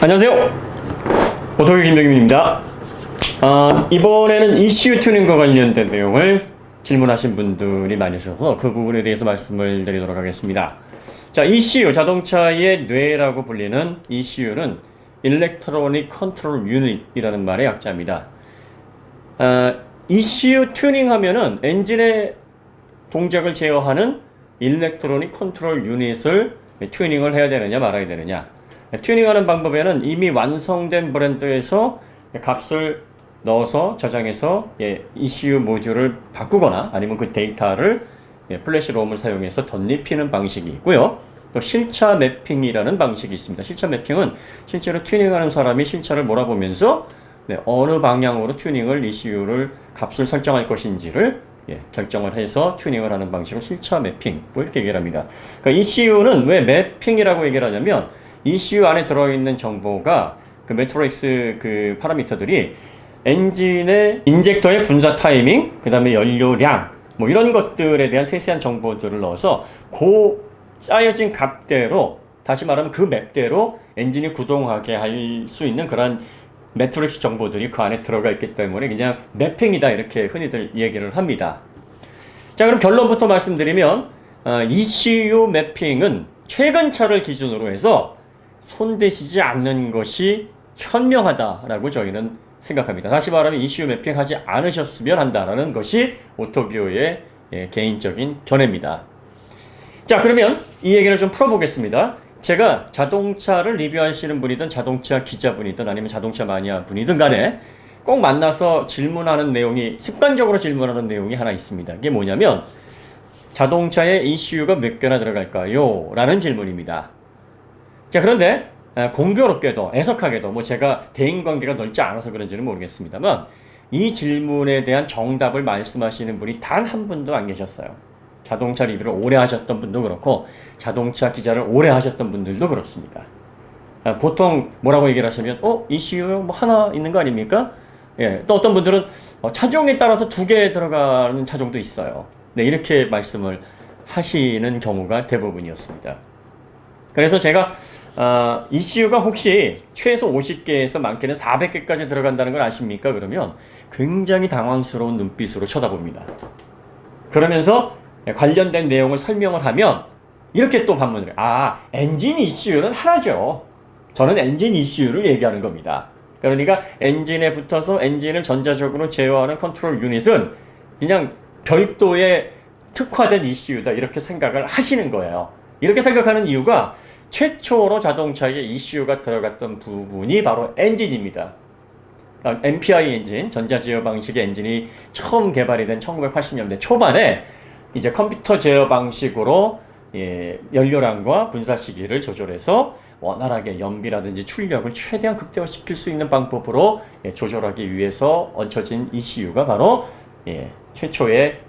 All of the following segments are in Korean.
안녕하세요. 오토기 김병임입니다. 이번에는 ECU 튜닝과 관련된 내용을 질문하신 분들이 많으셔서 그 부분에 대해서 말씀을 드리도록 하겠습니다. 자, ECU, 자동차의 뇌라고 불리는 ECU는 Electronic Control Unit이라는 말의 약자입니다. ECU 튜닝 하면은 엔진의 동작을 제어하는 Electronic Control Unit을 튜닝을 해야 되느냐 말아야 되느냐. 튜닝하는 방법에는 이미 완성된 브랜드에서 값을 넣어서 저장해서 ECU 모듈을 바꾸거나 아니면 그 데이터를 플래시 롬을 사용해서 덧입히는 방식이 있고요. 또 실차 매핑이라는 방식이 있습니다. 실차 매핑은 실제로 튜닝하는 사람이 실차를 몰아보면서 어느 방향으로 튜닝을 ECU를 값을 설정할 것인지를 결정을 해서 튜닝을 하는 방식을 실차 매핑 이렇게 얘기를 합니다. 그러니까 ECU는 왜 매핑이라고 얘기를 하냐면 ECU 안에 들어있는 정보가 그 매트릭스 그 파라미터들이 엔진의 인젝터의 분사 타이밍, 그 다음에 연료량 뭐 이런 것들에 대한 세세한 정보들을 넣어서 그 짜여진 값대로, 다시 말하면 그 맵대로 엔진이 구동하게 할 수 있는 그런 매트릭스 정보들이 그 안에 들어가 있기 때문에 그냥 매핑이다 이렇게 흔히들 얘기를 합니다. 자, 그럼 결론부터 말씀드리면 ECU 매핑은 최근 차를 기준으로 해서 손대시지 않는 것이 현명하다라고 저희는 생각합니다. 다시 말하면 ECU 매핑 하지 않으셨으면 한다라는 것이 오토비오의 개인적인 견해입니다. 자, 그러면 이 얘기를 좀 풀어보겠습니다. 제가 자동차를 리뷰하시는 분이든 자동차 기자분이든 아니면 자동차 마니아 분이든 간에 꼭 만나서 질문하는 내용이, 습관적으로 질문하는 내용이 하나 있습니다. 이게 뭐냐면 자동차에 ECU가 몇 개나 들어갈까요? 라는 질문입니다. 자, 그런데 공교롭게도 애석하게도 뭐 제가 대인관계가 넓지 않아서 그런지는 모르겠습니다만 이 질문에 대한 정답을 말씀하시는 분이 단 한 분도 안 계셨어요. 자동차 리뷰를 오래 하셨던 분도 그렇고 자동차 기자를 오래 하셨던 분들도 그렇습니다. 보통 뭐라고 얘기를 하시면 ECU 뭐 하나 있는 거 아닙니까? 또 어떤 분들은 차종에 따라서 2개 들어가는 차종도 있어요. 네, 이렇게 말씀을 하시는 경우가 대부분이었습니다. 그래서 제가 ECU가 혹시 최소 50개에서 많게는 400개까지 들어간다는 걸 아십니까? 그러면 굉장히 당황스러운 눈빛으로 쳐다봅니다. 그러면서 관련된 내용을 설명을 하면 이렇게 또 반문을 해요. 엔진 ECU는 하나죠. 저는 엔진 ECU를 얘기하는 겁니다. 그러니까 엔진에 붙어서 엔진을 전자적으로 제어하는 컨트롤 유닛은 그냥 별도의 특화된 ECU다 이렇게 생각을 하시는 거예요. 이렇게 생각하는 이유가 최초로 자동차에 ECU가 들어갔던 부분이 바로 엔진입니다. MPI 엔진, 전자제어 방식의 엔진이 처음 개발이 된 1980년대 초반에 이제 컴퓨터 제어 방식으로 연료량과 분사 시기를 조절해서 원활하게 연비라든지 출력을 최대한 극대화시킬 수 있는 방법으로 조절하기 위해서 얹혀진 ECU가 바로 최초의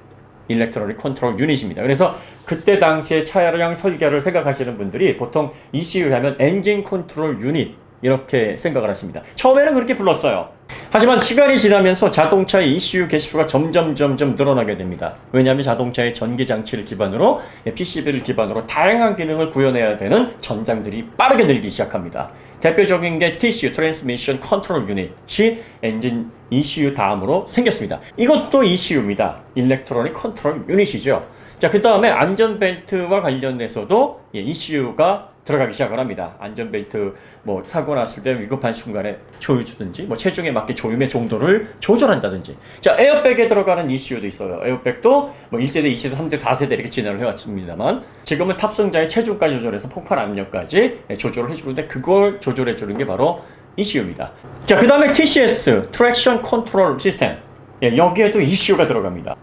일렉트로닉 컨트롤 유닛입니다. 그래서 그때 당시에 차량 설계를 생각하시는 분들이 보통 ECU 하면 엔진 컨트롤 유닛 이렇게 생각을 하십니다. 처음에는 그렇게 불렀어요. 하지만 시간이 지나면서 자동차의 ECU 개수가 점점 늘어나게 됩니다. 왜냐하면 자동차의 전기장치를 기반으로 PCB를 기반으로 다양한 기능을 구현해야 되는 전장들이 빠르게 늘기 시작합니다. 대표적인 게 TCU, Transmission Control Unit이 엔진 ECU 다음으로 생겼습니다. 이것도 ECU입니다. Electronic Control Unit이죠. 자, 그 다음에 안전벨트와 관련해서도 ECU가 들어가기 시작을 합니다. 안전벨트 뭐 사고 났을 때 위급한 순간에 조여 주든지 뭐 체중에 맞게 조임의 정도를 조절한다든지. 자, 에어백에 들어가는 ECU도 있어요. 에어백도 뭐 1세대, 2세대, 3세대, 4세대 이렇게 진화를 해왔습니다만 지금은 탑승자의 체중까지 조절해서 폭발 압력까지 조절을 해주는데 그걸 조절해 주는 게 바로 ECU입니다. 자, 그 다음에 TCS, Traction Control System. 여기에도 ECU가 들어갑니다.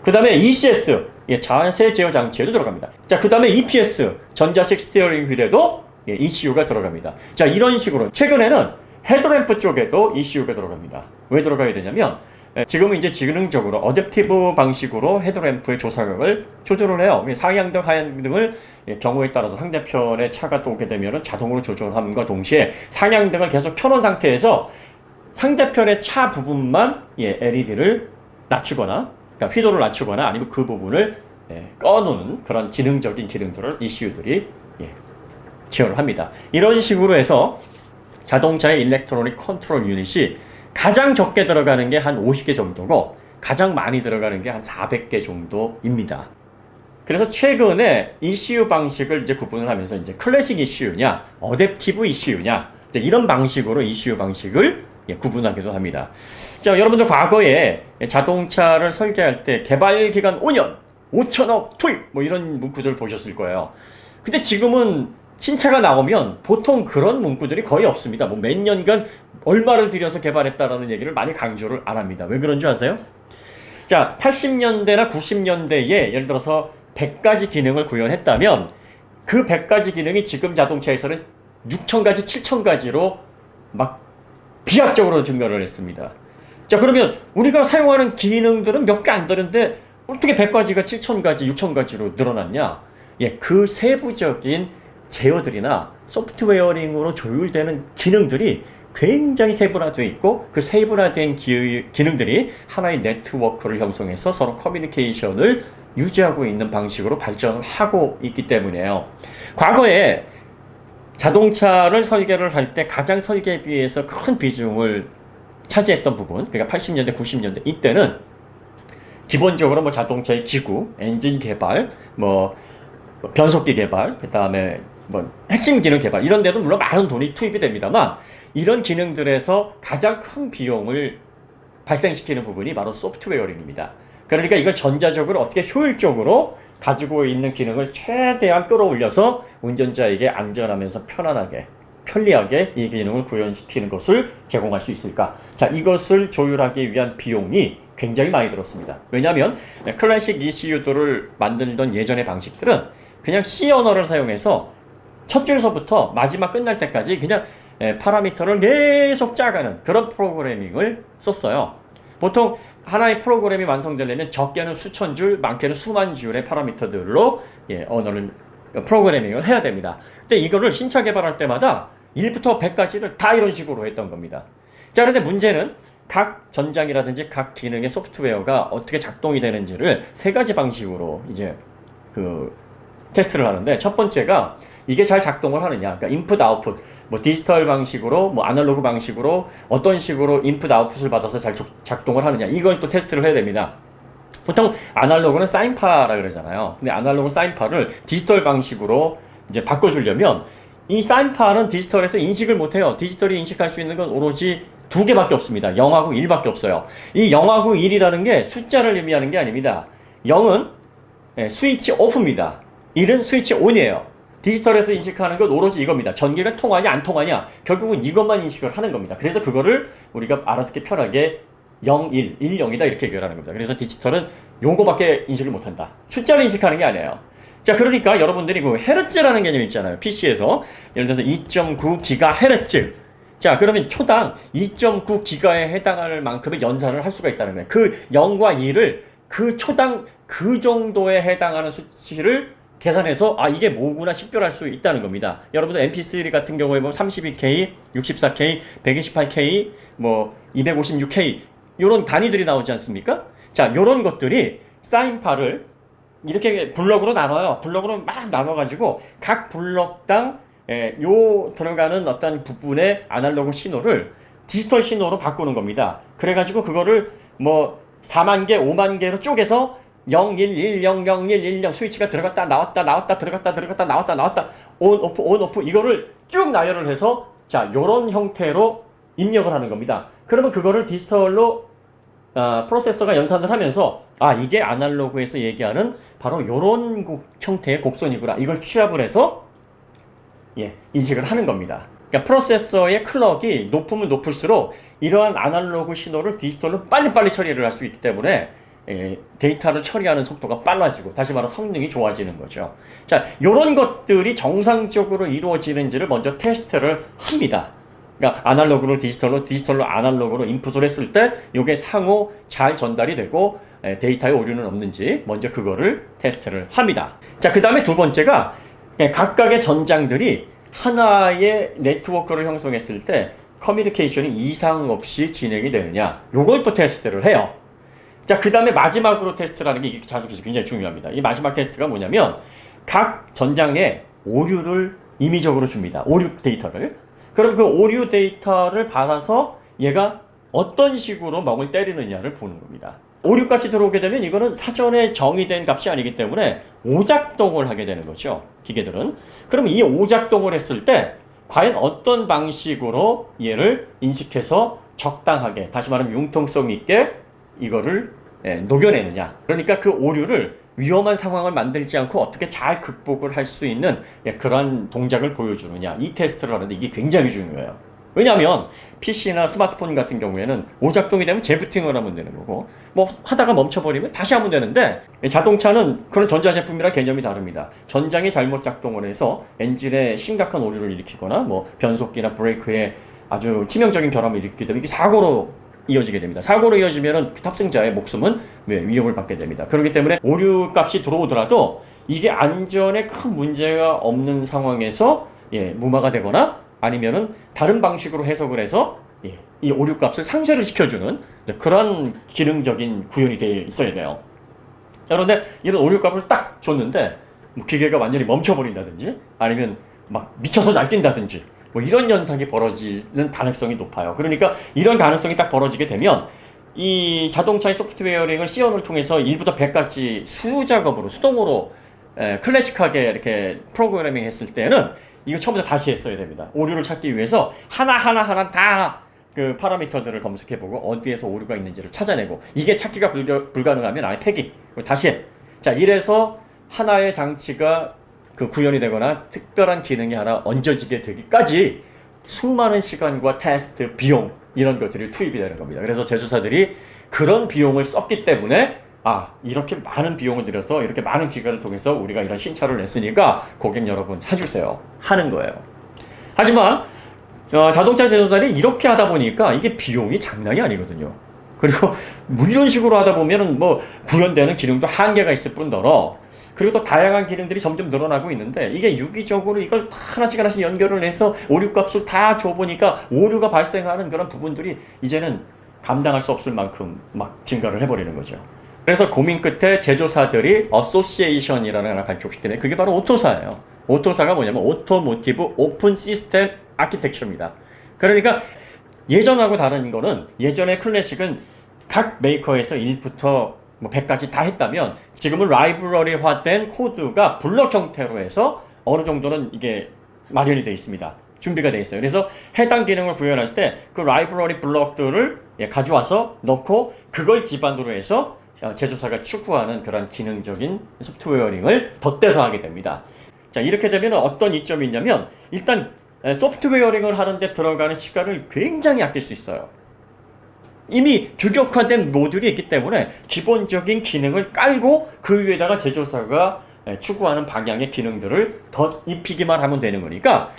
그 다음에 ECS, 자세 제어 장치에도 들어갑니다. 자, 그 다음에 EPS, 전자식 스티어링 휠에도 ECU가 들어갑니다. 자, 이런 식으로 최근에는 헤드램프 쪽에도 ECU가 들어갑니다. 왜 들어가야 되냐면 지금은 이제 지능적으로 어댑티브 방식으로 헤드램프의 조사각을 조절을 해요. 상향등, 하향등을 경우에 따라서 상대편에 차가 또 오게 되면 자동으로 조절함과 동시에 상향등을 계속 켜놓은 상태에서 상대편의 차 부분만 LED를 낮추거나 그러니까 휘도를 낮추거나 아니면 그 부분을 꺼놓는 그런 지능적인 기능들을 ECU들이 지원을 합니다. 이런 식으로 해서 자동차의 일렉트로닉 컨트롤 유닛이 가장 적게 들어가는 게 한 50개 정도고 가장 많이 들어가는 게 한 400개 정도입니다. 그래서 최근에 ECU 방식을 이제 구분을 하면서 이제 클래식 ECU냐, 어댑티브 ECU냐, 이제 이런 방식으로 ECU 방식을 구분하기도 합니다. 자, 여러분들 과거에 자동차를 설계할 때 개발 기간 5년, 5천억 투입 뭐 이런 문구들 보셨을 거예요. 근데 지금은 신차가 나오면 보통 그런 문구들이 거의 없습니다. 뭐 몇 년간 얼마를 들여서 개발했다라는 얘기를 많이 강조를 안 합니다. 왜 그런 줄 아세요? 자, 80년대나 90년대에 예를 들어서 100가지 기능을 구현했다면 그 100가지 기능이 지금 자동차에서는 6,000가지, 7,000가지로 막 비약적으로 증가를 했습니다. 자, 그러면 우리가 사용하는 기능들은 몇 개 안 되는데 어떻게 100가지가 7,000가지, 6,000가지로 늘어났냐? 예, 그 세부적인 제어들이나 소프트웨어링으로 조율되는 기능들이 굉장히 세분화되어 있고 그 세분화된 기능들이 하나의 네트워크를 형성해서 서로 커뮤니케이션을 유지하고 있는 방식으로 발전을 하고 있기 때문이에요. 과거에 자동차를 설계를 할 때 가장 설계비에서 큰 비중을 차지했던 부분, 그러니까 80년대, 90년대 이때는 기본적으로 뭐 자동차의 기구, 엔진 개발, 뭐 변속기 개발, 그 다음에 뭐 핵심 기능 개발 이런 데도 물론 많은 돈이 투입이 됩니다만 이런 기능들에서 가장 큰 비용을 발생시키는 부분이 바로 소프트웨어링입니다. 그러니까 이걸 전자적으로 어떻게 효율적으로 가지고 있는 기능을 최대한 끌어올려서 운전자에게 안전하면서 편안하게 편리하게 이 기능을 구현시키는 것을 제공할 수 있을까? 자, 이것을 조율하기 위한 비용이 굉장히 많이 들었습니다. 왜냐하면 클래식 ECU들을 만들던 예전의 방식들은 그냥 C 언어를 사용해서 첫 줄서부터 마지막 끝날 때까지 그냥 파라미터를 계속 짜가는 그런 프로그래밍을 썼어요. 보통 하나의 프로그램이 완성되려면 적게는 수천 줄, 많게는 수만 줄의 파라미터들로 언어를 프로그래밍을 해야 됩니다. 근데 이거를 신차 개발할 때마다 1부터 100까지를 다 이런 식으로 했던 겁니다. 자, 그런데 문제는 각 전장이라든지 각 기능의 소프트웨어가 어떻게 작동이 되는지를 세 가지 방식으로 이제 테스트를 하는데 첫 번째가 이게 잘 작동을 하느냐. 그러니까 인풋 아웃풋 뭐 디지털 방식으로 뭐 아날로그 방식으로 어떤 식으로 인풋 아웃풋을 받아서 잘 작동을 하느냐. 이걸 또 테스트를 해야 됩니다. 보통 아날로그는 사인파라 그러잖아요. 근데 아날로그 사인파를 디지털 방식으로 이제 바꿔주려면 이 사인파는 디지털에서 인식을 못해요. 디지털이 인식할 수 있는 건 오로지 두 개밖에 없습니다. 0하고 1밖에 없어요. 이 0하고 1이라는 게 숫자를 의미하는 게 아닙니다. 0은 스위치 오프입니다. 1은 스위치 온이에요. 디지털에서 인식하는 건 오로지 이겁니다. 전기가 통하냐 안 통하냐 결국은 이것만 인식을 하는 겁니다. 그래서 그거를 우리가 알아듣기 편하게 0, 1, 1, 0이다 이렇게 얘기하는 겁니다. 그래서 디지털은 요거밖에 인식을 못한다. 숫자를 인식하는 게 아니에요. 자, 그러니까 여러분들이 그 헤르츠라는 개념 있잖아요. PC에서 예를 들어서 2.9GHz. 자, 그러면 초당 2.9기가에 해당할 만큼의 연산을 할 수가 있다는 거예요. 그 0과 2를 그 초당 그 정도에 해당하는 수치를 계산해서 아 이게 뭐구나 식별할 수 있다는 겁니다. 여러분들 MP3 같은 경우에 뭐 32K, 64K, 128K, 뭐 256K 이런 단위들이 나오지 않습니까? 자, 요런 것들이 사인파를 이렇게 블럭으로 나눠요. 블럭으로 막 나눠가지고 각 블럭당 요 들어가는 어떤 부분의 아날로그 신호를 디지털 신호로 바꾸는 겁니다. 그래가지고 그거를 뭐 4만 개, 5만 개로 쪼개서 0, 1, 1, 0, 0, 1, 1, 0 스위치가 들어갔다 나왔다 나왔다 들어갔다 들어갔다 나왔다 나왔다 온 오프 이거를 쭉 나열을 해서 자 요런 형태로 입력을 하는 겁니다. 그러면 그거를 디지털로 프로세서가 연산을 하면서 아 이게 아날로그에서 얘기하는 바로 요런 형태의 곡선이구나 이걸 취합을 해서 인식을 하는 겁니다. 그러니까 프로세서의 클럭이 높으면 높을수록 이러한 아날로그 신호를 디지털로 빨리빨리 처리를 할 수 있기 때문에 데이터를 처리하는 속도가 빨라지고 다시 말해 성능이 좋아지는 거죠. 자, 요런 것들이 정상적으로 이루어지는지를 먼저 테스트를 합니다. 그러니까 아날로그로 디지털로, 디지털로 아날로그로 인풋을 했을 때 요게 상호 잘 전달이 되고 데이터에 오류는 없는지 먼저 그거를 테스트를 합니다. 자, 그 다음에 두 번째가 각각의 전장들이 하나의 네트워크를 형성했을 때 커뮤니케이션이 이상 없이 진행이 되느냐 요걸 또 테스트를 해요. 자, 그 다음에 마지막으로 테스트라는 게 이게 자동차에서 굉장히 중요합니다. 이 마지막 테스트가 뭐냐면 각 전장에 오류를 임의적으로 줍니다. 오류 데이터를. 그럼 그 오류 데이터를 받아서 얘가 어떤 식으로 멍을 때리느냐를 보는 겁니다. 오류 값이 들어오게 되면 이거는 사전에 정의된 값이 아니기 때문에 오작동을 하게 되는 거죠. 기계들은. 그럼 이 오작동을 했을 때 과연 어떤 방식으로 얘를 인식해서 적당하게, 다시 말하면 융통성 있게 이거를 녹여내느냐. 그러니까 그 오류를 위험한 상황을 만들지 않고 어떻게 잘 극복을 할 수 있는 그런 동작을 보여주느냐. 이 테스트를 하는데 이게 굉장히 중요해요. 왜냐하면 PC나 스마트폰 같은 경우에는 오작동이 되면 재부팅을 하면 되는 거고 뭐 하다가 멈춰버리면 다시 하면 되는데 자동차는 그런 전자제품이랑 개념이 다릅니다. 전장이 잘못 작동을 해서 엔진에 심각한 오류를 일으키거나 뭐 변속기나 브레이크에 아주 치명적인 결함을 일으키게 되면 이게 사고로 이어지게 됩니다. 사고로 이어지면 탑승자의 목숨은 위협을 받게 됩니다. 그렇기 때문에 오류 값이 들어오더라도 이게 안전에 큰 문제가 없는 상황에서 무마가 되거나 아니면은 다른 방식으로 해석을 해서 이 오류 값을 상쇄를 시켜주는 그런 기능적인 구현이 되어 있어야 돼요. 그런데 이런 오류 값을 딱 줬는데 뭐 기계가 완전히 멈춰버린다든지 아니면 막 미쳐서 날뛴다든지 뭐 이런 현상이 벌어지는 가능성이 높아요. 그러니까 이런 가능성이 딱 벌어지게 되면 이 자동차의 소프트웨어링을 C언을 통해서 1부터 100까지 수작업으로 수동으로 클래식하게 이렇게 프로그래밍 했을 때는 이거 처음부터 다시 했어야 됩니다. 오류를 찾기 위해서 하나 다 그 파라미터들을 검색해보고 어디에서 오류가 있는지를 찾아내고 이게 찾기가 불가능하면 아예 폐기. 다시 해. 자, 이래서 하나의 장치가 그 구현이 되거나 특별한 기능이 하나 얹어지게 되기까지 수많은 시간과 테스트, 비용 이런 것들이 투입이 되는 겁니다. 그래서 제조사들이 그런 비용을 썼기 때문에 이렇게 많은 비용을 들여서 이렇게 많은 기간을 통해서 우리가 이런 신차를 냈으니까 고객 여러분 사주세요 하는 거예요. 하지만 자동차 제조사들이 이렇게 하다 보니까 이게 비용이 장난이 아니거든요. 그리고 뭐 이런 식으로 하다 보면은 뭐 구현되는 기능도 한계가 있을 뿐더러 그리고 또 다양한 기능들이 점점 늘어나고 있는데 이게 유기적으로 이걸 하나씩 연결을 해서 오류값을 다 줘보니까 오류가 발생하는 그런 부분들이 이제는 감당할 수 없을 만큼 막 증가를 해버리는 거죠. 그래서 고민 끝에 제조사들이 어소시에이션이라는 하나 발족시키는 그게 바로 오토사예요. 오토사가 뭐냐면 오토모티브 오픈 시스템 아키텍처입니다. 그러니까 예전하고 다른 거는 예전에 클래식은 각 메이커에서 1부터 뭐 100까지 다 했다면 지금은 라이브러리화된 코드가 블럭 형태로 해서 어느 정도는 이게 마련이 되어 있습니다. 준비가 되어 있어요. 그래서 해당 기능을 구현할 때 그 라이브러리 블럭들을 가져와서 넣고 그걸 기반으로 해서 제조사가 추구하는 그런 기능적인 소프트웨어링을 덧대서 하게 됩니다. 자, 이렇게 되면 어떤 이점이 있냐면 일단 소프트웨어링을 하는데 들어가는 시간을 굉장히 아낄 수 있어요. 이미 규격화된 모듈이 있기 때문에 기본적인 기능을 깔고 그 위에다가 제조사가 추구하는 방향의 기능들을 더 입히기만 하면 되는 거니까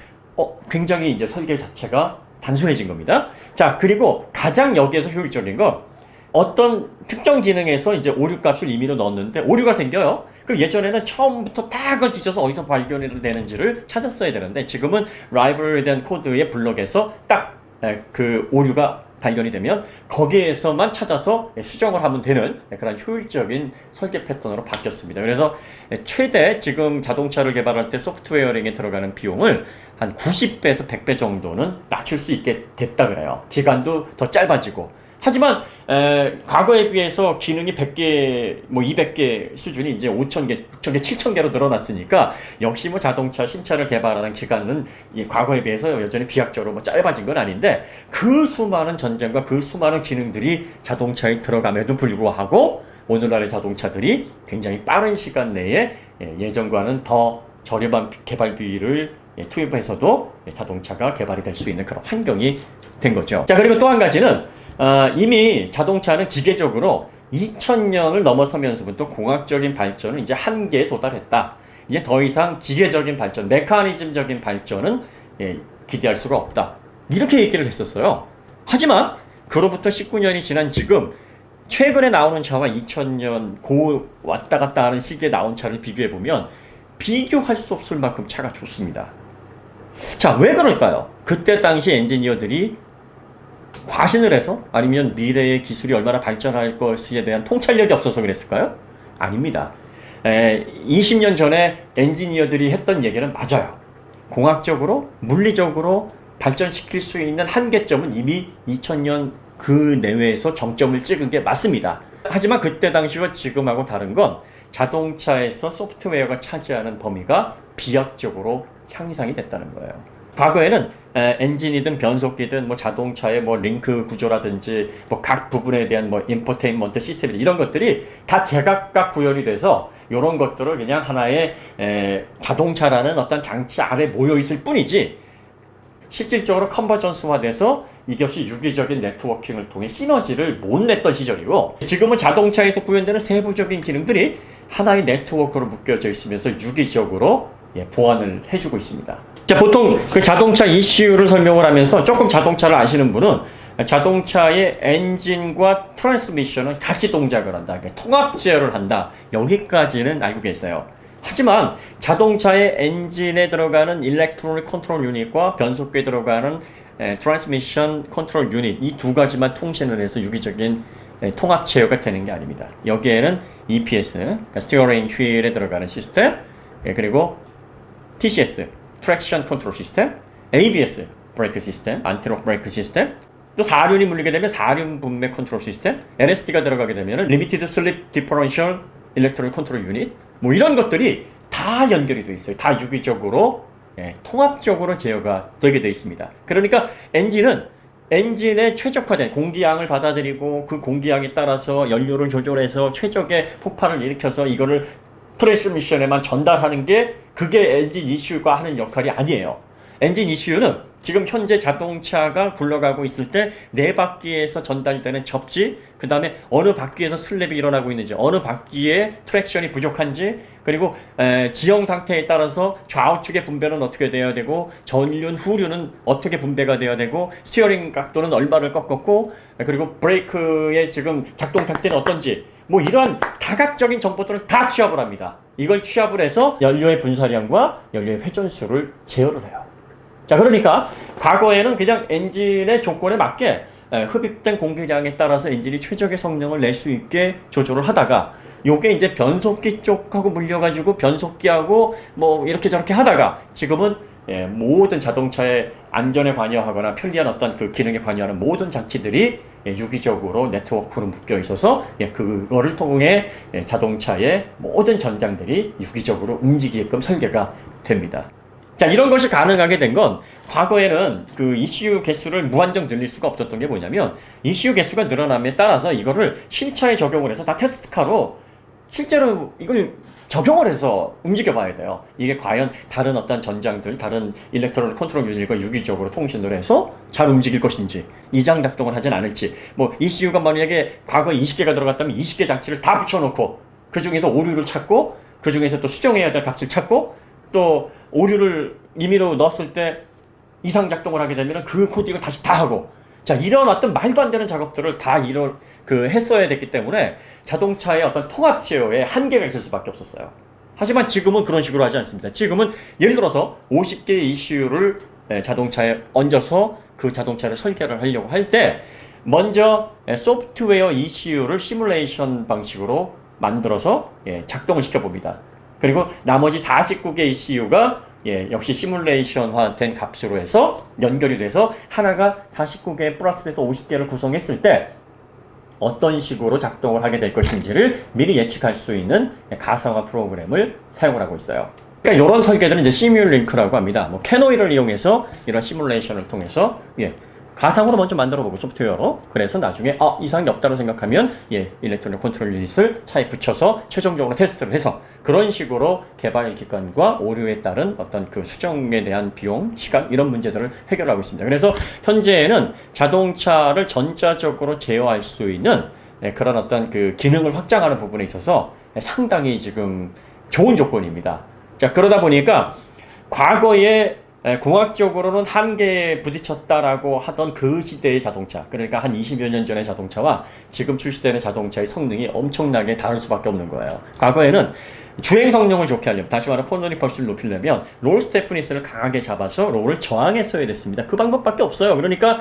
굉장히 이제 설계 자체가 단순해진 겁니다. 자, 그리고 가장 여기에서 효율적인 거 어떤 특정 기능에서 이제 오류 값을 임의로 넣었는데 오류가 생겨요. 그 예전에는 처음부터 다 그걸 뒤져서 어디서 발견이 되는지를 찾았어야 되는데 지금은 라이브러리에 대한 코드의 블럭에서 딱 그 오류가 발견이 되면 거기에서만 찾아서 수정을 하면 되는 그런 효율적인 설계 패턴으로 바뀌었습니다. 그래서 최대 지금 자동차를 개발할 때 소프트웨어링에 들어가는 비용을 한 90배에서 100배 정도는 낮출 수 있게 됐다 그래요. 기간도 더 짧아지고. 하지만 과거에 비해서 기능이 100개, 뭐 200개 수준이 이제 5,000개, 6,000개, 7,000개로 늘어났으니까 역시 뭐 자동차 신차를 개발하는 기간은 과거에 비해서 여전히 비약적으로 뭐 짧아진 건 아닌데 그 수많은 전쟁과 그 수많은 기능들이 자동차에 들어감에도 불구하고 오늘날의 자동차들이 굉장히 빠른 시간 내에 예전과는 더 저렴한 개발비를 투입해서도 자동차가 개발이 될 수 있는 그런 환경이 된 거죠. 자, 그리고 또 한 가지는 이미 자동차는 기계적으로 2000년을 넘어서면서부터 공학적인 발전은 이제 한계에 도달했다. 이제 더 이상 기계적인 발전, 메커니즘적인 발전은 기대할 수가 없다. 이렇게 얘기를 했었어요. 하지만 그로부터 19년이 지난 지금 최근에 나오는 차와 2000년 왔다 갔다 하는 시기에 나온 차를 비교해보면 비교할 수 없을 만큼 차가 좋습니다. 자, 왜 그럴까요? 그때 당시 엔지니어들이 과신을 해서 아니면 미래의 기술이 얼마나 발전할 것에 대한 통찰력이 없어서 그랬을까요? 아닙니다. 20년 전에 엔지니어들이 했던 얘기는 맞아요. 공학적으로, 물리적으로 발전시킬 수 있는 한계점은 이미 2000년 그 내외에서 정점을 찍은 게 맞습니다. 하지만 그때 당시와 지금하고 다른 건 자동차에서 소프트웨어가 차지하는 범위가 비약적으로 향상이 됐다는 거예요. 과거에는 엔진이든 변속기든 뭐 자동차의 뭐 링크 구조라든지 뭐 각 부분에 대한 뭐 인포테인먼트 시스템 이런 것들이 다 제각각 구현이 돼서 이런 것들을 그냥 하나의 자동차라는 어떤 장치 아래 모여 있을 뿐이지 실질적으로 컨버전스화돼서 이것이 유기적인 네트워킹을 통해 시너지를 못 냈던 시절이고, 지금은 자동차에서 구현되는 세부적인 기능들이 하나의 네트워크로 묶여져 있으면서 유기적으로 보완을 해주고 있습니다. 자, 보통 그 자동차 ECU를 설명을 하면서 조금 자동차를 아시는 분은 자동차의 엔진과 트랜스미션은 같이 동작을 한다, 그러니까 통합 제어를 한다, 여기까지는 알고 계세요. 하지만 자동차의 엔진에 들어가는 일렉트로닉 컨트롤 유닛과 변속기에 들어가는 트랜스미션 컨트롤 유닛, 이 두 가지만 통신을 해서 유기적인 통합 제어가 되는 게 아닙니다. 여기에는 EPS, 그러니까 스티어링 휠에 들어가는 시스템, 그리고 TCS, 트랙션 컨트롤 시스템, ABS, 브레이크 시스템, 안티록 브레이크 시스템, 또 4륜이 물리게 되면 4륜 분매 컨트롤 시스템, LSD가 들어가게 되면 리미티드 슬립 디퍼런셜 일렉트로닉 컨트롤 유닛, 뭐 이런 것들이 다 연결이 되어 있어요. 다 유기적으로 통합적으로 제어가 되게 되어 있습니다. 그러니까 엔진의 최적화된 공기양을 받아들이고 그 공기양에 따라서 연료를 조절해서 최적의 폭발을 일으켜서 이거를 트랜스미션에만 전달하는 게 그게 엔진 ECU가 하는 역할이 아니에요. 엔진 ECU는 지금 현재 자동차가 굴러가고 있을 때 네 바퀴에서 전달되는 접지, 그 다음에 어느 바퀴에서 슬랩이 일어나고 있는지, 어느 바퀴에 트랙션이 부족한지, 그리고 지형 상태에 따라서 좌우측의 분배는 어떻게 돼야 되고, 전륜, 후륜은 어떻게 분배가 돼야 되고, 스티어링 각도는 얼마를 꺾었고, 그리고 브레이크의 지금 작동 상태는 어떤지, 뭐 이러한 다각적인 정보들을 다 취합을 합니다. 이걸 취합을 해서 연료의 분사량과 연료의 회전수를 제어를 해요. 자, 그러니까 과거에는 그냥 엔진의 조건에 맞게 흡입된 공기량에 따라서 엔진이 최적의 성능을 낼 수 있게 조절을 하다가, 요게 이제 변속기 쪽하고 물려가지고 변속기하고 뭐 이렇게 저렇게 하다가 지금은 모든 자동차의 안전에 관여하거나 편리한 어떤 그 기능에 관여하는 모든 장치들이 유기적으로 네트워크로 묶여 있어서 그거를 통해 자동차의 모든 전장들이 유기적으로 움직이게끔 설계가 됩니다. 자, 이런 것이 가능하게 된 건 과거에는 그 ECU 개수를 무한정 늘릴 수가 없었던 게 뭐냐면, ECU 개수가 늘어남에 따라서 이거를 실차에 적용을 해서 다 테스트카로 실제로 이걸 적용을 해서 움직여 봐야 돼요. 이게 과연 다른 어떤 전장들, 다른 일렉트로닉 컨트롤 유닛과 유기적으로 통신을 해서 잘 움직일 것인지, 이장 작동을 하진 않을지, 뭐 ECU가 만약에 과거에 20개가 들어갔다면 20개 장치를 다 붙여놓고 그 중에서 오류를 찾고, 그 중에서 또 수정해야 될 값을 찾고, 또 오류를 임의로 넣었을 때 이상 작동을 하게 되면 그 코딩을 다시 다 하고, 자, 이런 어떤 말도 안 되는 작업들을 다 했어야 됐기 때문에 자동차의 어떤 통합 제어에 한계가 있을 수밖에 없었어요. 하지만 지금은 그런 식으로 하지 않습니다. 지금은 예를 들어서 50개의 ECU를 자동차에 얹어서 그 자동차를 설계를 하려고 할 때 먼저 소프트웨어 ECU를 시뮬레이션 방식으로 만들어서 작동을 시켜봅니다. 그리고 나머지 49개 ECU가 역시 시뮬레이션화된 값으로 해서 연결이 돼서 하나가 49개 플러스돼서 50개를 구성했을 때 어떤 식으로 작동을 하게 될 것인지를 미리 예측할 수 있는 가상화 프로그램을 사용을 하고 있어요. 그러니까 이런 설계들은 이제 시뮬링크라고 합니다. 뭐 캐노이를 이용해서 이런 시뮬레이션을 통해서 가상으로 먼저 만들어보고 소프트웨어로, 그래서 나중에 이상이 없다고 생각하면 일렉트로닉 컨트롤 유닛을 차에 붙여서 최종적으로 테스트를 해서 그런 식으로 개발 기간과 오류에 따른 어떤 그 수정에 대한 비용, 시간 이런 문제들을 해결하고 있습니다. 그래서 현재는 자동차를 전자적으로 제어할 수 있는 그런 어떤 그 기능을 확장하는 부분에 있어서 상당히 지금 좋은 조건입니다. 자, 그러다 보니까 과거에 공학적으로는 한계에 부딪혔다라고 하던 그 시대의 자동차, 그러니까 한 20여 년 전의 자동차와 지금 출시되는 자동차의 성능이 엄청나게 다를 수밖에 없는 거예요. 과거에는 주행 성능을 좋게 하려면, 다시 말해 코너링 퍼스를 높이려면 롤 스테프니스를 강하게 잡아서 롤을 저항했어야 됐습니다. 그 방법밖에 없어요. 그러니까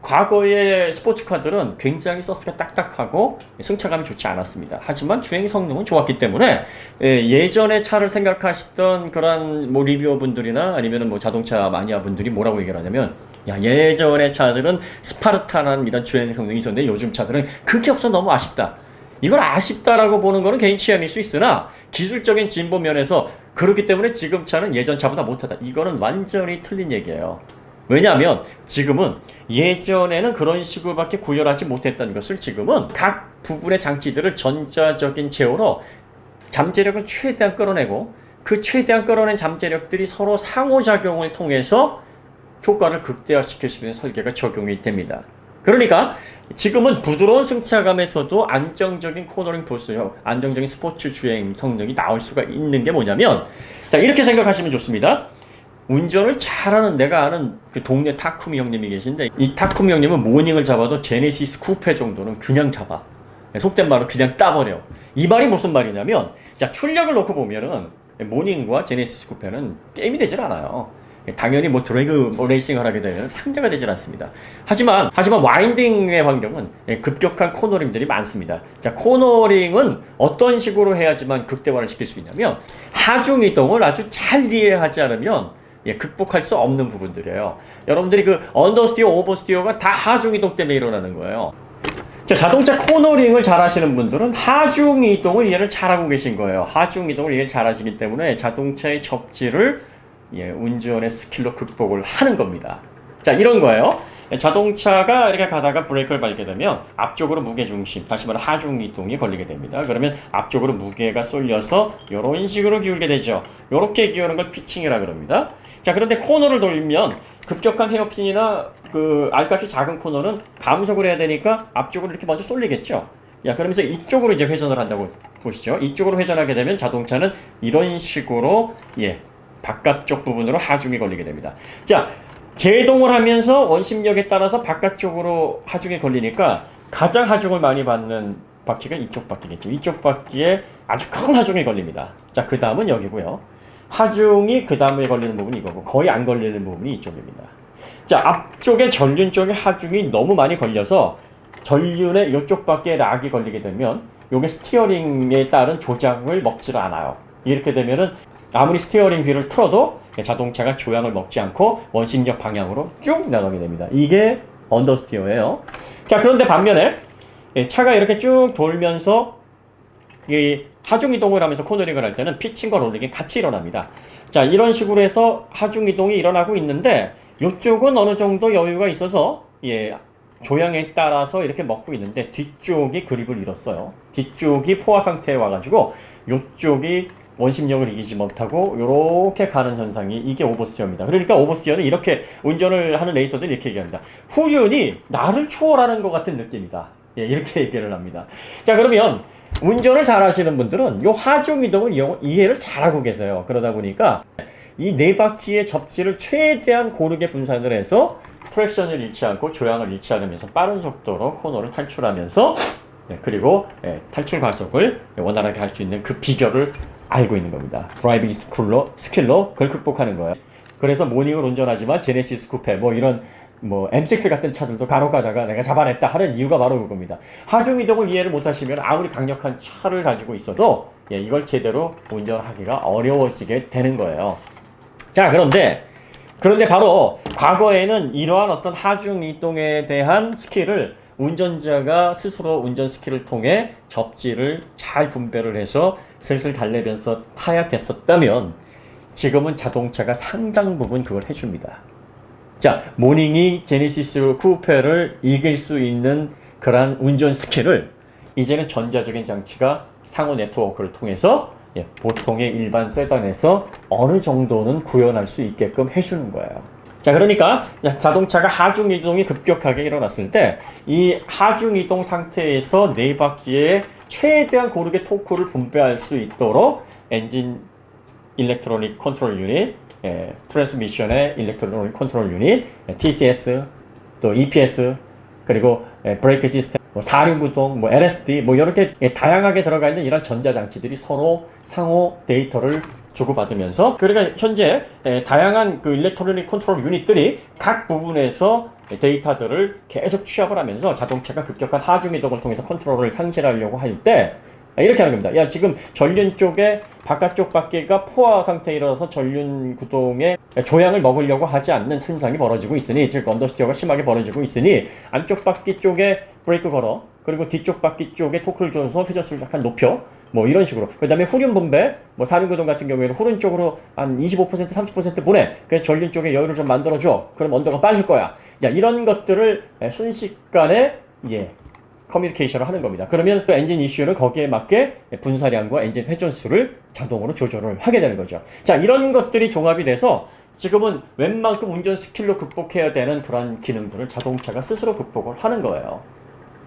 과거의 스포츠카들은 굉장히 서스가 딱딱하고 승차감이 좋지 않았습니다. 하지만 주행 성능은 좋았기 때문에 예전에 차를 생각하시던 그런 뭐 리뷰어분들이나 아니면 뭐 자동차 마니아분들이 뭐라고 얘기를 하냐면, 야, 예전의 차들은 스파르타라는 이런 주행 성능이 있었는데 요즘 차들은 그게 없어 너무 아쉽다. 이걸 아쉽다라고 보는 거는 개인 취향일 수 있으나 기술적인 진보 면에서 그렇기 때문에 지금 차는 예전 차보다 못하다. 이거는 완전히 틀린 얘기예요. 왜냐하면 지금은 예전에는 그런 식으로밖에 구현하지 못했던 것을 지금은 각 부분의 장치들을 전자적인 제어로 잠재력을 최대한 끌어내고 그 최대한 끌어낸 잠재력들이 서로 상호작용을 통해서 효과를 극대화시킬 수 있는 설계가 적용이 됩니다. 그러니까 지금은 부드러운 승차감에서도 안정적인 코너링 보스요, 안정적인 스포츠 주행 성능이 나올 수가 있는 게 뭐냐면, 자, 이렇게 생각하시면 좋습니다. 운전을 잘하는 내가 아는 그 동네 타쿠미 형님이 계신데, 이 타쿠미 형님은 모닝을 잡아도 제네시스 쿠페 정도는 그냥 잡아. 속된 말로 그냥 따버려. 이 말이 무슨 말이냐면, 자, 출력을 놓고 보면은 모닝과 제네시스 쿠페는 게임이 되질 않아요. 당연히 뭐 드래그 레이싱을 하게 되면 상대가 되질 않습니다. 하지만 와인딩의 환경은 급격한 코너링들이 많습니다. 자, 코너링은 어떤 식으로 해야지만 극대화를 시킬 수 있냐면 하중 이동을 아주 잘 이해하지 않으면 극복할 수 없는 부분들이에요. 여러분들이 그 언더스티어, 오버스티어가 다 하중 이동 때문에 일어나는 거예요. 자, 자동차 코너링을 잘 하시는 분들은 하중 이동을 이해를 잘하고 계신 거예요. 하중 이동을 이해를 잘 하시기 때문에 자동차의 접지를 운전의 스킬로 극복을 하는 겁니다. 자, 이런 거예요. 자동차가 이렇게 가다가 브레이크를 밟게 되면 앞쪽으로 무게중심, 다시 말해 하중이동이 걸리게 됩니다. 그러면 앞쪽으로 무게가 쏠려서 이런 식으로 기울게 되죠. 이렇게 기우는 걸 피칭이라 그럽니다. 자, 그런데 코너를 돌리면 급격한 헤어핀이나 그 알같이 작은 코너는 감속을 해야 되니까 앞쪽으로 이렇게 먼저 쏠리겠죠. 야, 그러면서 이쪽으로 이제 회전을 한다고 보시죠. 이쪽으로 회전하게 되면 자동차는 이런 식으로 바깥쪽 부분으로 하중이 걸리게 됩니다. 자, 제동을 하면서 원심력에 따라서 바깥쪽으로 하중이 걸리니까 가장 하중을 많이 받는 바퀴가 이쪽 바퀴겠죠. 이쪽 바퀴에 아주 큰 하중이 걸립니다. 자, 그 다음은 여기고요. 하중이 그 다음에 걸리는 부분이 이거고 거의 안 걸리는 부분이 이쪽입니다. 자, 앞쪽에 전륜 쪽에 하중이 너무 많이 걸려서 전륜의 이쪽 바퀴에 락이 걸리게 되면 이게 스티어링에 따른 조작을 먹지를 않아요. 이렇게 되면은 아무리 스티어링 휠을 틀어도 자동차가 조향을 먹지 않고 원심력 방향으로 쭉 나가게 됩니다. 이게 언더스티어예요. 자, 그런데 반면에 차가 이렇게 쭉 돌면서 이 하중 이동을 하면서 코너링을 할 때는 피칭과 롤링이 같이 일어납니다. 자, 이런 식으로 해서 하중 이동이 일어나고 있는데 이쪽은 어느 정도 여유가 있어서 조향에 따라서 이렇게 먹고 있는데 뒤쪽이 그립을 잃었어요. 뒤쪽이 포화 상태에 와가지고 이쪽이 원심력을 이기지 못하고 이렇게 가는 현상이 이게 오버스티어입니다. 그러니까 오버스티어는 이렇게 운전을 하는 레이서들이 이렇게 얘기합니다. 후륜이 나를 추월하는 것 같은 느낌이다. 이렇게 얘기를 합니다. 자, 그러면 운전을 잘 하시는 분들은 이 하중 이동을 이해를 잘하고 계세요. 그러다 보니까 이 네 바퀴의 접지를 최대한 고르게 분산을 해서 트랙션을 잃지 않고 조향을 잃지 않으면서 빠른 속도로 코너를 탈출하면서 그리고 탈출 가속을 원활하게 할 수 있는 그 비결을 알고 있는 겁니다. 드라이빙 스킬로 그걸 극복하는 거예요. 그래서 모닝을 운전하지만 제네시스 쿠페 이런 M6 같은 차들도 간혹 가다가 내가 잡아냈다 하는 이유가 바로 그겁니다. 하중 이동을 이해를 못하시면 아무리 강력한 차를 가지고 있어도 이걸 제대로 운전하기가 어려워지게 되는 거예요. 자, 그런데 바로 과거에는 이러한 어떤 하중 이동에 대한 스킬을 운전자가 스스로 운전 스킬을 통해 접지를 잘 분배를 해서 슬슬 달래면서 타야 됐었다면 지금은 자동차가 상당 부분 그걸 해줍니다. 자, 모닝이 제네시스 쿠페를 이길 수 있는 그러한 운전 스킬을 이제는 전자적인 장치가 상호 네트워크를 통해서 보통의 일반 세단에서 어느 정도는 구현할 수 있게끔 해주는 거예요. 자, 그러니까 자동차가 하중 이동이 급격하게 일어났을 때 이 하중 이동 상태에서 네 바퀴에 최대한 고르게 토크를 분배할 수 있도록 엔진 일렉트로닉 컨트롤 유닛, 트랜스미션의 일렉트로닉 컨트롤 유닛, TCS, 또 EPS, 그리고 브레이크 시스템, 사륜구동, LSD, 이렇게 다양하게 들어가 있는 이런 전자장치들이 서로 상호 데이터를 주고받으면서, 그러니까 현재 다양한 그 일렉트로닉 컨트롤 유닛들이 각 부분에서 데이터들을 계속 취합을 하면서 자동차가 급격한 하중 이동을 통해서 컨트롤을 상실하려고 할 때 이렇게 하는 겁니다. 야, 지금 전륜 쪽에 바깥쪽 바퀴가 포화 상태이라서 전륜 구동에 조향을 먹으려고 하지 않는 현상이 벌어지고 있으니, 즉 언더스티어가 심하게 벌어지고 있으니 안쪽 바퀴 쪽에 브레이크 걸어, 그리고 뒤쪽 바퀴 쪽에 토크를 줘서 회전수를 약간 높여, 뭐 이런 식으로. 그 다음에 후륜 분배, 뭐 사륜 구동 같은 경우에는 후륜 쪽으로 한 25% 30% 보내. 그래서 전륜 쪽에 여유를 좀 만들어줘. 그럼 언더가 빠질 거야. 야, 이런 것들을 순식간에 커뮤니케이션을 하는 겁니다. 그러면 그 엔진 이슈는 거기에 맞게 분사량과 엔진 회전수를 자동으로 조절을 하게 되는 거죠. 자, 이런 것들이 종합이 돼서 지금은 웬만큼 운전 스킬로 극복해야 되는 그런 기능들을 자동차가 스스로 극복을 하는 거예요.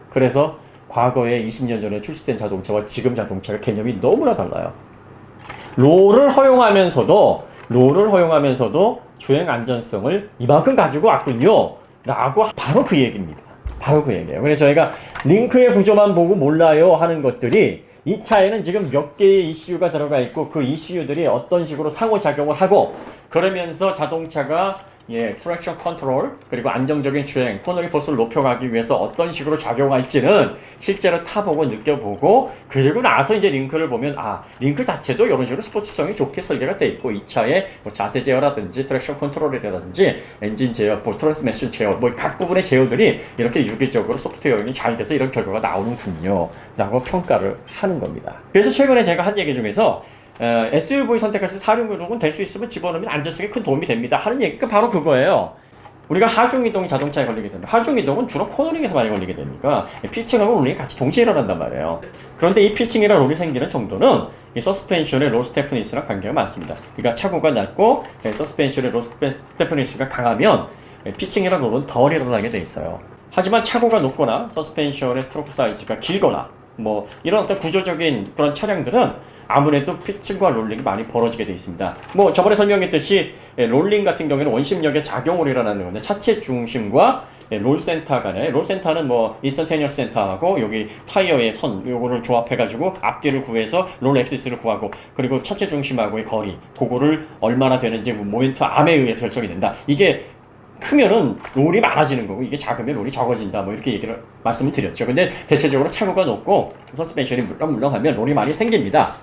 그래서 과거에 20년 전에 출시된 자동차와 지금 자동차가 개념이 너무나 달라요. 롤을 허용하면서도 주행 안전성을 이만큼 가지고 왔군요 라고 바로 그 얘기입니다. 바로 그 얘기예요. 그래서 저희가 링크의 구조만 보고 몰라요 하는 것들이 이 차에는 지금 몇 개의 ECU가 들어가 있고 그 ECU들이 어떤 식으로 상호작용을 하고, 그러면서 자동차가 트랙션 컨트롤 그리고 안정적인 주행, 코너링 포스를 높여가기 위해서 어떤 식으로 작용할지는 실제로 타보고 느껴보고, 그리고 나서 이제 링크를 보면 링크 자체도 이런 식으로 스포츠성이 좋게 설계가 돼 있고, 이 차에 뭐 자세 제어라든지 트랙션 컨트롤이라든지 엔진 제어, 뭐 트랜스미션 제어, 뭐 각 부분의 제어들이 이렇게 유기적으로 소프트웨어링이 잘 돼서 이런 결과가 나오는군요 라고 평가를 하는 겁니다. 그래서 최근에 제가 한 얘기 중에서 SUV 선택해서 사륜구동은 될 수 있으면 집어넣으면 안전성에 큰 도움이 됩니다 하는 얘기가 바로 그거예요. 우리가 하중이동이 자동차에 걸리게 됩니다. 하중이동은 주로 코너링에서 많이 걸리게 되니까 피칭하고 롤링이 같이 동시에 일어난단 말이에요. 그런데 이 피칭이랑 롤이 생기는 정도는 이 서스펜션의 롤 스테프니스랑 관계가 많습니다. 그러니까 차고가 낮고 서스펜션의 롤 스테프니스가 강하면 피칭이랑 롤은 덜 일어나게 돼 있어요. 하지만 차고가 높거나 서스펜션의 스트로크 사이즈가 길거나 뭐 이런 어떤 구조적인 그런 차량들은 아무래도 피칭과 롤링이 많이 벌어지게 되어 있습니다. 뭐 저번에 설명했듯이 롤링 같은 경우에는 원심력의 작용으로 일어나는 건데, 차체 중심과 롤 센터 간에, 롤 센터는 뭐 인스턴테니어스 센터하고 여기 타이어의 선 요거를 조합해가지고 앞뒤를 구해서 롤 엑시스를 구하고, 그리고 차체 중심하고의 거리 그거를 얼마나 되는지 모멘트 암에 의해서 결정이 된다. 이게 크면은 롤이 많아지는 거고, 이게 작으면 롤이 적어진다, 뭐 이렇게 얘기를 말씀을 드렸죠. 근데 대체적으로 차고가 높고 서스펜션이 물렁물렁하면 롤이 많이 생깁니다.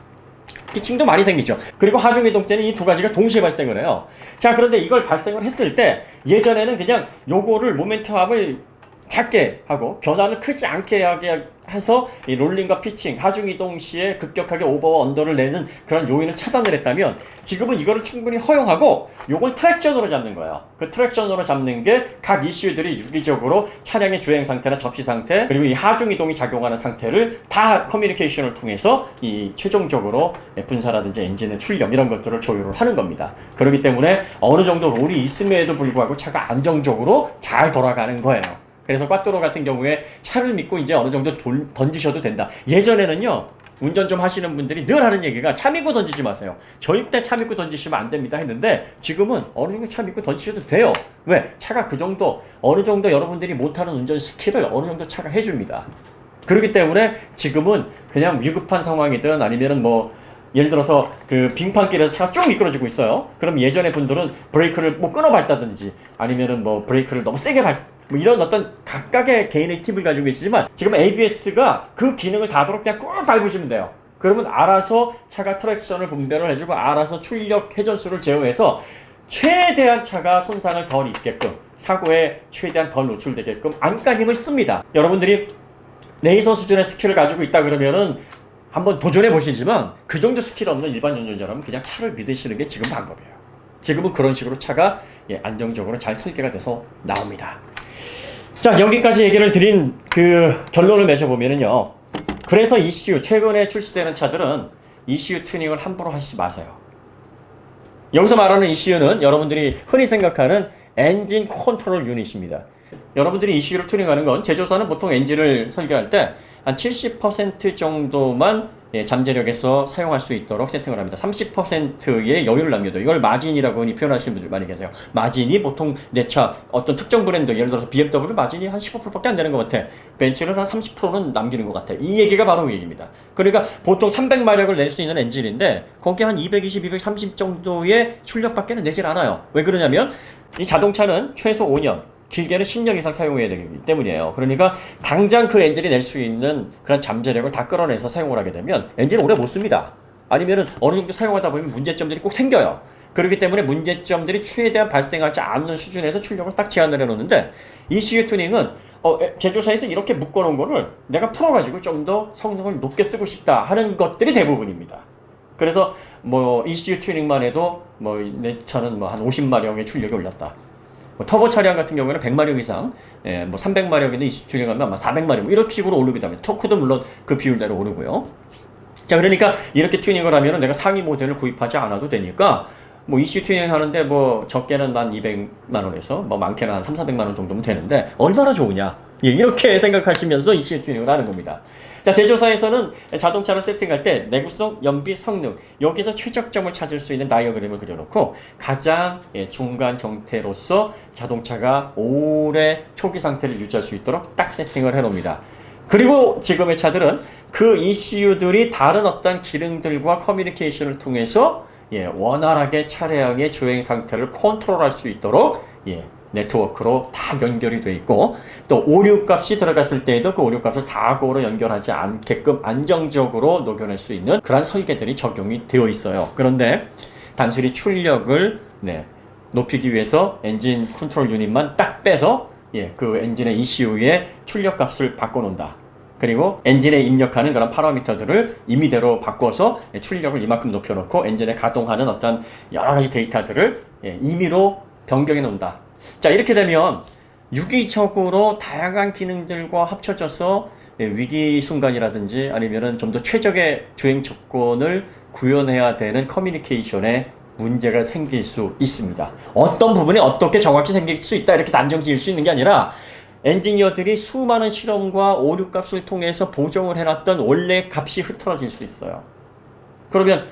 피칭도 많이 생기죠. 그리고 하중이동 때는 이 두 가지가 동시에 발생을 해요. 자, 그런데 이걸 발생을 했을 때 예전에는 그냥 요거를 모멘텀업을 작게 하고 변화를 크지 않게 하게 해서 이 롤링과 피칭, 하중이동 시에 급격하게 오버와 언더를 내는 그런 요인을 차단을 했다면, 지금은 이거를 충분히 허용하고 요걸 트랙션으로 잡는 거예요. 그 트랙션으로 잡는 게 각 이슈들이 유기적으로 차량의 주행 상태나 접시 상태, 그리고 이 하중이동이 작용하는 상태를 다 커뮤니케이션을 통해서 이 최종적으로 분사라든지 엔진의 출력 이런 것들을 조율을 하는 겁니다. 그렇기 때문에 어느 정도 롤이 있음에도 불구하고 차가 안정적으로 잘 돌아가는 거예요. 그래서 꽈뚜로 같은 경우에 차를 믿고 이제 어느 정도 던지셔도 된다. 예전에는요, 운전 좀 하시는 분들이 늘 하는 얘기가 차 믿고 던지지 마세요. 절대 차 믿고 던지시면 안 됩니다 했는데, 지금은 어느 정도 차 믿고 던지셔도 돼요. 왜? 차가 그 정도, 어느 정도 여러분들이 못하는 운전 스킬을 어느 정도 차가 해줍니다. 그렇기 때문에 지금은 그냥 위급한 상황이든 아니면은 뭐 예를 들어서 그 빙판길에서 차가 쭉 미끄러지고 있어요. 그럼 예전에 분들은 브레이크를 뭐 끊어 밟다든지 아니면은 뭐 브레이크를 너무 세게 뭐 이런 어떤 각각의 개인의 팁을 가지고 계시지만, 지금 ABS가 그 기능을 다도록 그냥 꾹 밟으시면 돼요. 그러면 알아서 차가 트랙션을 분배를 해주고 알아서 출력 회전수를 제어해서 최대한 차가 손상을 덜 입게끔, 사고에 최대한 덜 노출되게끔 안간 힘을 씁니다. 여러분들이 레이서 수준의 스킬을 가지고 있다 그러면은 한번 도전해 보시지만, 그 정도 스킬 없는 일반 운전자라면 그냥 차를 믿으시는 게 지금 방법이에요. 지금은 그런 식으로 차가 안정적으로 잘 설계가 돼서 나옵니다. 자, 여기까지 얘기를 드린 그 결론을 맺어보면은요, 그래서 ECU, 최근에 출시되는 차들은 ECU 튜닝을 함부로 하시지 마세요. 여기서 말하는 ECU는 여러분들이 흔히 생각하는 엔진 컨트롤 유닛입니다. 여러분들이 ECU를 튜닝하는 건, 제조사는 보통 엔진을 설계할 때 한 70% 정도만 잠재력에서 사용할 수 있도록 세팅을 합니다. 30%의 여유를 남겨둬요. 이걸 마진이라고 표현하시는 분들 많이 계세요. 마진이 보통 내 차 어떤 특정 브랜드, 예를 들어서 BMW 마진이 한 15%밖에 안 되는 것 같아. 벤츠는 한 30%는 남기는 것 같아. 이 얘기가 바로 그 얘기입니다. 그러니까 보통 300마력을 낼 수 있는 엔진인데 거기에 한 220, 230 정도의 출력밖에는 내질 않아요. 왜 그러냐면 이 자동차는 최소 5년, 길게는 10년 이상 사용해야 되기 때문이에요. 그러니까 당장 그 엔진이 낼 수 있는 그런 잠재력을 다 끌어내서 사용을 하게 되면 엔진을 오래 못 씁니다. 아니면은 어느 정도 사용하다 보면 문제점들이 꼭 생겨요. 그렇기 때문에 문제점들이 최대한 발생하지 않는 수준에서 출력을 딱 제한을 해놓는데 ECU 튜닝은 제조사에서 이렇게 묶어놓은 거를 내가 풀어가지고 좀 더 성능을 높게 쓰고 싶다 하는 것들이 대부분입니다. 그래서 뭐 ECU 튜닝만 해도 뭐 내 차는 뭐 한 50마력의 출력이 올랐다. 뭐 터보 차량 같은 경우에는 100마력 이상, 뭐 300마력인데 ECU 튜닝하면 아마 400마력 이런 식으로 오르게 되면 토크도 물론 그 비율대로 오르고요. 자, 그러니까 이렇게 튜닝을 하면은 내가 상위 모델을 구입하지 않아도 되니까 뭐 ECU 튜닝 하는데 뭐 적게는 한 200만 원에서 뭐 많게는 한 3, 400만 원 정도면 되는데 얼마나 좋으냐. 예, 이렇게 생각하시면서 ECU 튜닝을 하는 겁니다. 자, 제조사에서는 자동차를 세팅할 때 내구성, 연비, 성능 여기서 최적점을 찾을 수 있는 다이어그램을 그려놓고 가장 중간 형태로서 자동차가 오래 초기 상태를 유지할 수 있도록 딱 세팅을 해놓습니다. 그리고 지금의 차들은 그 ECU들이 다른 어떤 기능들과 커뮤니케이션을 통해서 원활하게 차량의 주행 상태를 컨트롤할 수 있도록 네트워크로 다 연결이 돼 있고 또 오류 값이 들어갔을 때에도 그 오류 값을 사고로 연결하지 않게끔 안정적으로 녹여낼 수 있는 그런 설계들이 적용이 되어 있어요. 그런데 단순히 출력을 높이기 위해서 엔진 컨트롤 유닛만 딱 빼서 그 엔진의 ECU의 출력 값을 바꿔놓는다. 그리고 엔진에 입력하는 그런 파라미터들을 임의대로 바꿔서 출력을 이만큼 높여놓고 엔진에 가동하는 어떤 여러 가지 데이터들을 임의로 변경해 놓는다. 자, 이렇게 되면 유기적으로 다양한 기능들과 합쳐져서 위기 순간이라든지 아니면은 좀 더 최적의 주행 조건을 구현해야 되는 커뮤니케이션에 문제가 생길 수 있습니다. 어떤 부분에 어떻게 정확히 생길 수 있다 이렇게 단정 지을 수 있는 게 아니라 엔지니어들이 수많은 실험과 오류 값을 통해서 보정을 해놨던 원래 값이 흐트러질 수 있어요. 그러면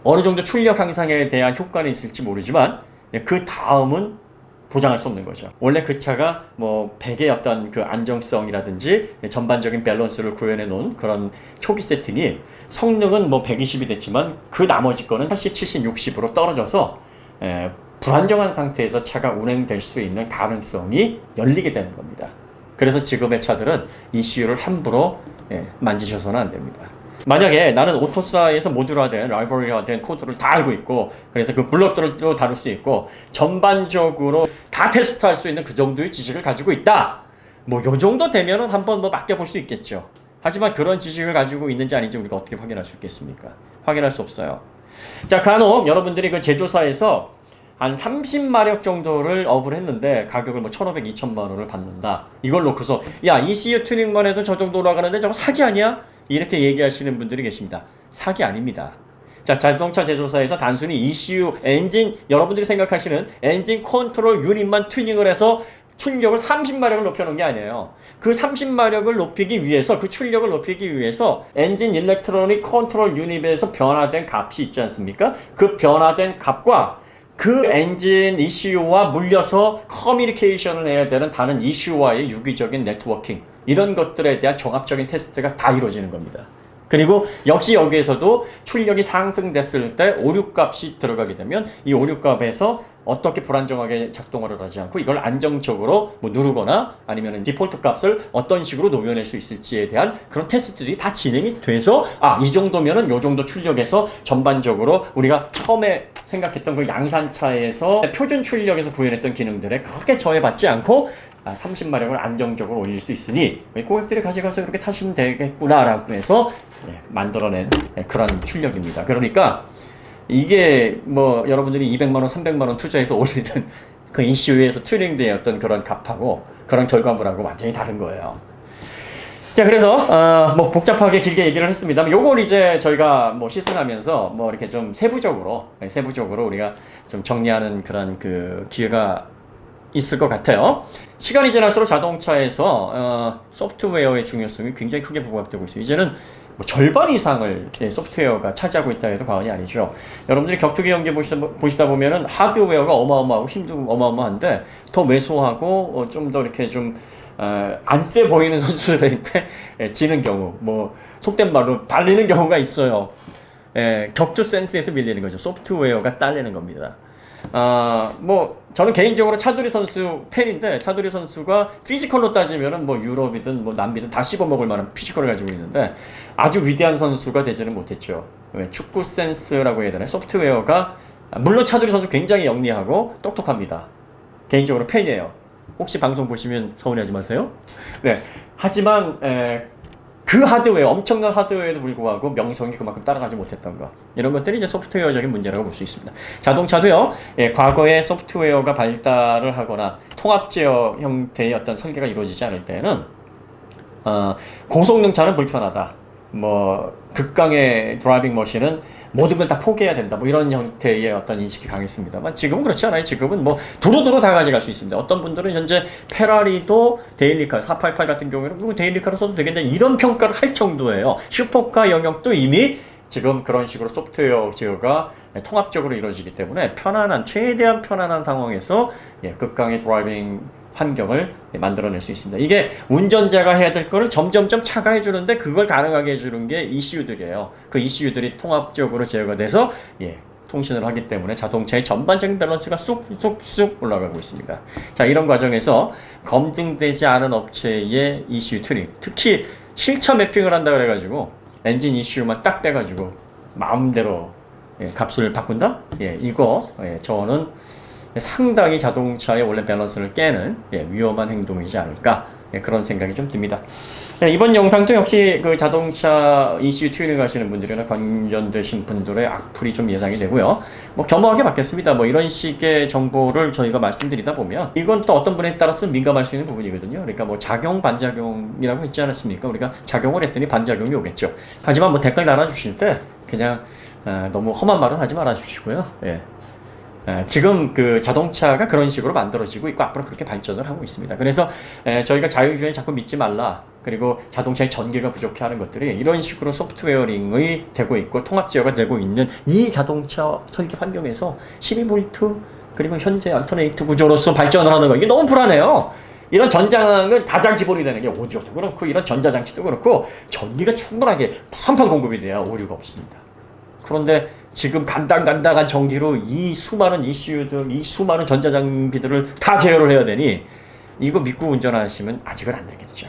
어느 정도 출력 향상에 대한 효과는 있을지 모르지만 그 다음은 보장할 수 없는 거죠. 원래 그 차가 뭐 100의 어떤 그 안정성이라든지 전반적인 밸런스를 구현해 놓은 그런 초기 세팅이 성능은 뭐 120이 됐지만 그 나머지 거는 80, 70, 60으로 떨어져서 불안정한 상태에서 차가 운행될 수 있는 가능성이 열리게 되는 겁니다. 그래서 지금의 차들은 ECU를 함부로 만지셔서는 안 됩니다. 만약에 나는 오토사에서 모듈화된, 라이브러리화된 코드를 다 알고 있고 그래서 그 블록들도 다룰 수 있고 전반적으로 다 테스트할 수 있는 그 정도의 지식을 가지고 있다. 뭐 요 정도 되면은 한번 뭐 맡겨볼 수 있겠죠. 하지만 그런 지식을 가지고 있는지 아닌지 우리가 어떻게 확인할 수 있겠습니까? 확인할 수 없어요. 자, 간혹 여러분들이 그 제조사에서 한 30마력 정도를 업을 했는데 가격을 뭐 1,500, 2,000만 원을 받는다. 이걸 놓고서 야, ECU 튜닝만 해도 저 정도 나가는데 저거 사기 아니야? 이렇게 얘기하시는 분들이 계십니다. 사기 아닙니다. 자, 자동차 제조사에서 단순히 ECU 엔진, 여러분들이 생각하시는 엔진 컨트롤 유닛만 튜닝을 해서 출력을 30마력을 높여놓은 게 아니에요. 그 30마력을 높이기 위해서, 그 출력을 높이기 위해서 엔진 일렉트로닉 컨트롤 유닛에서 변화된 값이 있지 않습니까? 그 변화된 값과 그 엔진 ECU와 물려서 커뮤니케이션을 해야 되는 다른 ECU와의 유기적인 네트워킹, 이런 것들에 대한 종합적인 테스트가 다 이루어지는 겁니다. 그리고 역시 여기에서도 출력이 상승됐을 때 오류값이 들어가게 되면 이 오류값에서 어떻게 불안정하게 작동을 하지 않고 이걸 안정적으로 뭐 누르거나 아니면 디폴트 값을 어떤 식으로 녹여낼 수 있을지에 대한 그런 테스트들이 다 진행이 돼서 이 정도면은 요 정도 출력에서 전반적으로 우리가 처음에 생각했던 그 양산차에서 표준 출력에서 구현했던 기능들에 크게 저해받지 않고 30마력을 안정적으로 올릴 수 있으니 고객들이 가져가서 그렇게 타시면 되겠구나라고 해서 만들어낸 그런 출력입니다. 그러니까 이게 뭐 여러분들이 200만원, 300만원 투자해서 올리는 그 ECU에서 튜닝되었던 그런 값하고 그런 결과물하고 완전히 다른 거예요. 자, 그래서 뭐 복잡하게 길게 얘기를 했습니다. 요걸 이제 저희가 뭐 시승하면서 뭐 이렇게 좀 세부적으로 우리가 좀 정리하는 그런 그 기회가 있을 것 같아요. 시간이 지날수록 자동차에서 소프트웨어의 중요성이 굉장히 크게 부각되고 있어요. 이제는 뭐 절반 이상을 소프트웨어가 차지하고 있다 해도 과언이 아니죠. 여러분들이 격투기 경기 보시다 보면은 하드웨어가 어마어마하고 힘도 어마어마한데 더 왜소하고 좀 더 이렇게 좀 안 세 보이는 선수들한테 지는 경우, 뭐 속된 말로 발리는 경우가 있어요. 격투 센스에서 밀리는 거죠. 소프트웨어가 딸리는 겁니다. 뭐 저는 개인적으로 차두리 선수 팬인데 차두리 선수가 피지컬로 따지면은 뭐 유럽이든 뭐 남미든 다 씹어먹을 만한 피지컬을 가지고 있는데 아주 위대한 선수가 되지는 못했죠. 왜? 축구 센스라고 해야 되나? 소프트웨어가 물론 차두리 선수 굉장히 영리하고 똑똑합니다. 개인적으로 팬이에요. 혹시 방송 보시면 서운해하지 마세요. 네. 하지만 그 하드웨어, 엄청난 하드웨어에도 불구하고 명성이 그만큼 따라가지 못했던 것. 이런 것들이 이제 소프트웨어적인 문제라고 볼 수 있습니다. 자동차도요, 과거에 소프트웨어가 발달을 하거나 통합 제어 형태의 어떤 설계가 이루어지지 않을 때는, 고성능 차는 불편하다. 뭐, 극강의 드라이빙 머신은 모든 걸 다 포기해야 된다. 뭐 이런 형태의 어떤 인식이 강했습니다만 지금은 그렇지 않아요. 지금은 뭐 두루두루 다 가져갈 수 있습니다. 어떤 분들은 현재 페라리도 데일리카 488 같은 경우에는 그리고 데일리카로 써도 되겠냐 이런 평가를 할 정도예요. 슈퍼카 영역도 이미 지금 그런 식으로 소프트웨어 제어가 통합적으로 이루어지기 때문에 편안한 최대한 편안한 상황에서 극강의 드라이빙 환경을 만들어낼 수 있습니다. 이게 운전자가 해야 될 거를 점점점 차가 해주는데 그걸 가능하게 해주는 게 ECU들이에요. 그 ECU들이 통합적으로 제어가 돼서 통신을 하기 때문에 자동차의 전반적인 밸런스가 쑥쑥쑥 올라가고 있습니다. 자, 이런 과정에서 검증되지 않은 업체의 ECU 튜닝, 특히 실차 매핑을 한다 그래가지고 엔진 ECU만 딱 빼가지고 마음대로 값을 바꾼다? 이거 저는 상당히 자동차의 원래 밸런스를 깨는 위험한 행동이지 않을까 그런 생각이 좀 듭니다. 이번 영상도 역시 그 자동차 ECU 튜닝 하시는 분들이나 관련되신 분들의 악플이 좀 예상이 되고요. 뭐 겸허하게 받겠습니다. 뭐 이런 식의 정보를 저희가 말씀드리다 보면 이건 또 어떤 분에 따라서 민감할 수 있는 부분이거든요. 그러니까 뭐 작용 반작용이라고 했지 않았습니까? 우리가 작용을 했으니 반작용이 오겠죠. 하지만 뭐 댓글 달아주실 때 그냥 너무 험한 말은 하지 말아 주시고요. 지금 그 자동차가 그런 식으로 만들어지고 있고 앞으로 그렇게 발전을 하고 있습니다. 그래서 저희가 자율주행 자꾸 믿지 말라. 그리고 자동차의 전기가 부족해 하는 것들이 이런 식으로 소프트웨어링이 되고 있고 통합제어가 되고 있는 이 자동차 설계 환경에서 12V 그리고 현재 알터네이트 구조로서 발전을 하는 거 이게 너무 불안해요. 이런 전장은 가장 기본이 되는 게 오디오도 그렇고 이런 전자장치도 그렇고 전기가 충분하게 팡팡 공급이 돼야 오류가 없습니다. 그런데 지금 간당간당한 전기로 이 수많은 ECU들, 이 수많은 전자장비들을 다 제어를 해야 되니 이거 믿고 운전하시면 아직은 안 되겠죠.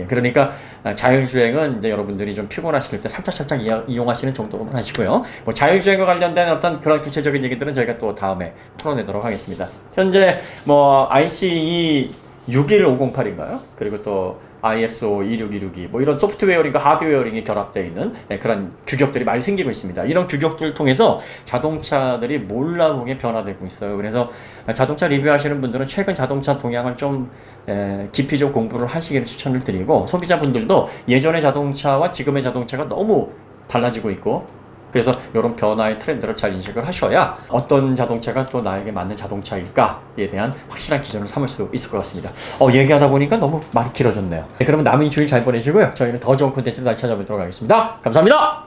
그러니까 자율주행은 이제 여러분들이 좀 피곤하실 때 살짝 이용하시는 정도로만 하시고요. 뭐 자율주행과 관련된 어떤 그런 구체적인 얘기들은 저희가 또 다음에 풀어내도록 하겠습니다. 현재 뭐 ICE 61508인가요? 그리고 또 ISO 26262 뭐 이런 소프트웨어링과 하드웨어링이 결합되어 있는 그런 규격들이 많이 생기고 있습니다. 이런 규격들을 통해서 자동차들이 몰라보게 변화되고 있어요. 그래서 자동차 리뷰하시는 분들은 최근 자동차 동향을 좀 깊이 좀 공부를 하시기를 추천을 드리고 소비자분들도 예전의 자동차와 지금의 자동차가 너무 달라지고 있고 그래서 이런 변화의 트렌드를 잘 인식을 하셔야 어떤 자동차가 또 나에게 맞는 자동차일까에 대한 확실한 기준을 삼을 수 있을 것 같습니다. 얘기하다 보니까 너무 말이 길어졌네요. 그러면 남은 주일 잘 보내시고요. 저희는 더 좋은 콘텐츠로 다시 찾아뵙도록 하겠습니다. 감사합니다.